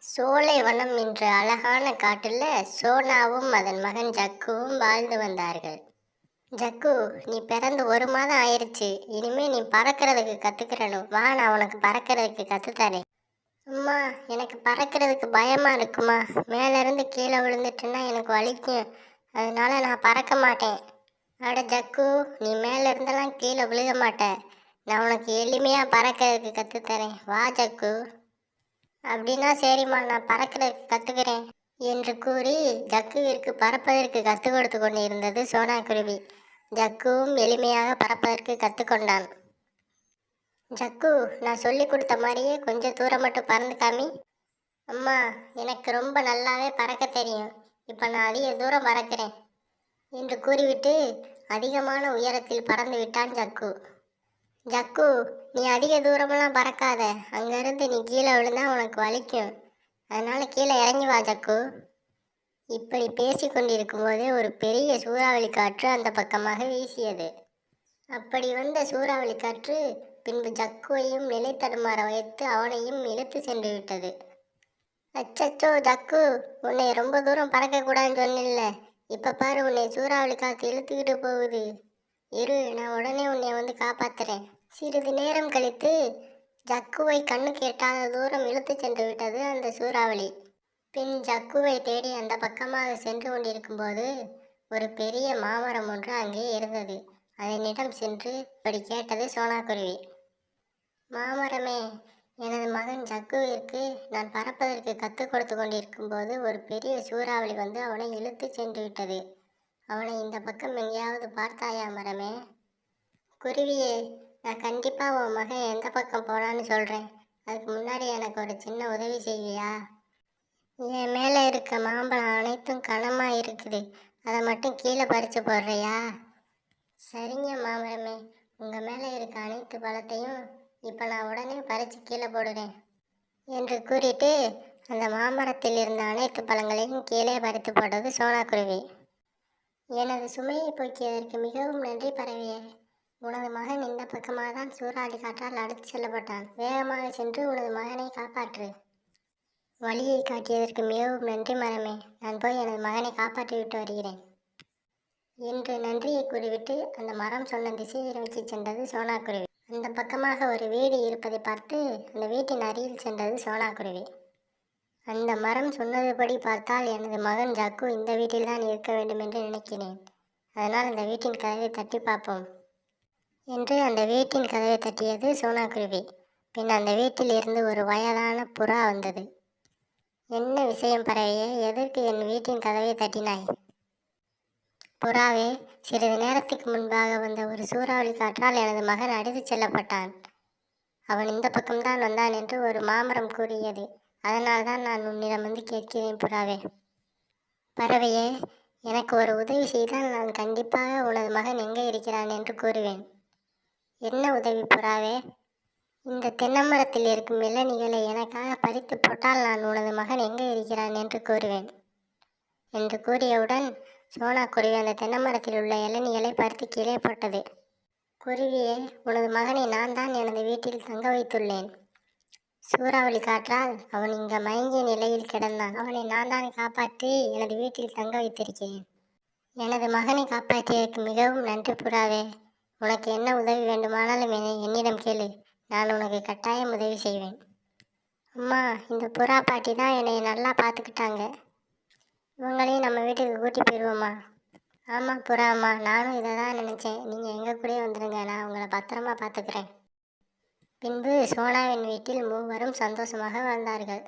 சோலைவனம் என்ற அழகான காட்டுல சோனாவும் அதன் மகன் ஜக்குவும் வாழ்ந்து வந்தார்கள். ஜக்கு, நீ பிறந்து 1 மாதம் ஆயிருச்சு. இனிமே நீ பறக்கிறதுக்கு கத்துக்கிறணும். வா, நான் உனக்கு பறக்கிறதுக்கு கத்துத்தரேன். அம்மா, எனக்கு பறக்கிறதுக்கு பயமா இருக்குமா? மேல இருந்து கீழே விழுந்துட்டுன்னா எனக்கு வலிக்கும். அதனால நான் பறக்க மாட்டேன். அட ஜக்கு, நீ மேல இருந்தெல்லாம் கீழே விழுக மாட்ட. நான் உனக்கு எளிமையா பறக்கிறதுக்கு கத்துத்தரேன். வா ஜக்கு. அப்படின்னா சரிம்மா, நான் பறக்கிறதுக்கு கற்றுக்கிறேன் என்று கூறி ஜக்குவிற்கு பறப்பதற்கு கற்றுக் கொடுத்து கொண்டு இருந்தது சோனா குருவி. ஜக்குவும் எளிமையாக பறப்பதற்கு கற்றுக்கொண்டான். ஜக்கு, நான் சொல்லி கொடுத்த மாதிரியே கொஞ்சம் தூரம் மட்டும் பறந்து காமி. அம்மா, எனக்கு ரொம்ப நல்லாவே பறக்க தெரியும். இப்போ நான் அதிக தூரம் பறக்கிறேன் என்று கூறிவிட்டு அதிகமான உயரத்தில் பறந்து விட்டான் ஜக்கு. ஜக்கு, நீ அதிக தூரமெல்லாம் பறக்காத. அங்கேருந்து நீ கீழே விழுந்தா உனக்கு வலிக்கும். அதனால கீழே இறங்கி வா ஜக்கு. இப்படி பேசி கொண்டிருக்கும் போதே ஒரு பெரிய சூறாவளி காற்று அந்த பக்கமாக வீசியது. அப்படி வந்த சூறாவளி காற்று பின்பு ஜக்குவையும் நிலை தடுமாற வைத்து அவனையும் இழுத்து சென்று விட்டது. அச்சச்சோ ஜக்கு, உன்னை ரொம்ப தூரம் பறக்கக்கூடாதுன்னு சொன்னில்ல. இப்போ பாரு, உன்னை சூறாவளி காற்று இழுத்துக்கிட்டு போகுது. இரு, நான் உடனே உன்னை வந்து காப்பாத்துறேன். சிறிது நேரம் கழித்து ஜக்குவை கண்ணுக்கு எட்டாத தூரம் இழுத்து சென்று விட்டது அந்த சூறாவளி. பின் ஜக்குவை தேடி அந்த பக்கமாக சென்று கொண்டிருக்கும்போது ஒரு பெரிய மாமரம் ஒன்று அங்கே இருந்தது. அதனிடம் சென்று இப்படி கேட்டது சோனாக்குருவி. மாமரமே, எனது மகன் ஜக்குவிற்கு நான் பறப்பதற்கு கற்றுக் கொடுத்து கொண்டிருக்கும் போது ஒரு பெரிய சூறாவளி வந்து அவனை இழுத்து சென்று விட்டது. அவனை இந்த பக்கம் எங்கேயாவது பார்த்தாயா மரமே? குருவியே, நான் கண்டிப்பாக உன் மகன் எந்த பக்கம் போனான்னு சொல்கிறேன். அதுக்கு முன்னாடி எனக்கு ஒரு சின்ன உதவி செய்வியா? என் மேலே இருக்க மாம்பழம் அனைத்தும் கனமாக இருக்குது. அதை மட்டும் கீழே பறித்து போடுறியா? சரிங்க மாமரமே, உங்கள் மேலே இருக்க அனைத்து பழத்தையும் இப்போ நான் உடனே பறித்து கீழே போடுறேன் என்று கூறிட்டு அந்த மாமரத்தில் இருந்த அனைத்து பழங்களையும் கீழே பறித்து போட்டது சோனாக்குருவி. எனது சுமையை போக்கியதற்கு மிகவும் நன்றி பறவையே. உனது மகன் இந்த பக்கமாக தான் சூறாவளி காற்றால் அடித்து செல்லப்பட்டான். வேகமாக சென்று உனது மகனை காப்பாற்று. வழியை காட்டியதற்கு மிகவும் நன்றி மரமே. நான் போய் எனது மகனை காப்பாற்றி விட்டு வருகிறேன் என்று நன்றியை கூறிவிட்டு அந்த மரம் சொன்ன திசையை நோக்கி சென்றது சோனாக்குருவி. அந்த பக்கமாக ஒரு வீடு இருப்பதை பார்த்து அந்த வீட்டின் அருகில் சென்றது சோனாக்குருவி. அந்த மரம் சொன்னதுபடி பார்த்தால் எனது மகன் ஜக்கு இந்த வீட்டில் தான் இருக்க வேண்டும் என்று நினைக்கிறேன். அதனால் அந்த வீட்டின் கதவை தட்டி பார்ப்போம் என்று அந்த வீட்டின் கதவை தட்டியது சோனாக்குருவி. பின் அந்த வீட்டில் இருந்து ஒரு வயதான புறா வந்தது. என்ன விஷயம் பறவையே, எதற்கு என் வீட்டின் கதவை தட்டினாய்? புறாவே, சிறிது நேரத்துக்கு முன்பாக வந்த ஒரு சூறாவளி காற்றால் எனது மகன் அடித்து செல்லப்பட்டான். அவன் இந்த பக்கம்தான் வந்தான் என்று ஒரு மாமரம் கூறியது. அதனால்தான் நான் உன்னிடம் வந்து கேட்கிறேன் புறாவே. பறவையே, எனக்கு ஒரு உதவி செய்தால் நான் கண்டிப்பாக உனது மகன் எங்கே இருக்கிறான் என்று கூறுவேன். என்ன உதவி புறாவே? இந்த தென்னமரத்தில் இருக்கும் இளநிகளை எனக்காக பறித்து போட்டால் நான் உனது மகன் எங்கே இருக்கிறான் என்று கூறுவேன் என்று கூறியவுடன் சோனாக்குருவி அந்த தென்னமரத்தில் உள்ள இளநிகளை பறித்து கீழே போட்டது. குருவியே, உனது மகனை நான் தான் எனது வீட்டில் தங்க வைத்துள்ளேன். சூறாவளி காற்றால் அவன் இங்கே மயங்கிய நிலையில் கிடந்தான். அவனை நான் தான் காப்பாற்றி எனது வீட்டில் தங்க வைத்திருக்கிறேன். எனது மகனை காப்பாற்றியதற்கு மிகவும் நன்றி புறாவே. உனக்கு என்ன உதவி வேண்டுமானாலும் என்னிடம் கேளு. நான் உனக்கு கட்டாயம் உதவி செய்வேன். அம்மா, இந்த புறா பாட்டி தான் என்னை நல்லா பார்த்துக்கிட்டாங்க. இவங்களையும் நம்ம வீட்டுக்கு கூட்டி போயிடுவோம்மா. ஆமாம் புறா அம்மா, நானும் இதை தான் நினச்சேன். நீங்கள் எங்கள் கூடயே வந்துடுங்க, நான் உங்களை பத்திரமா பார்த்துக்கிறேன். பின்பு சோனாவின் வீட்டில் மூவரும் சந்தோஷமாக வாழ்ந்தார்கள்.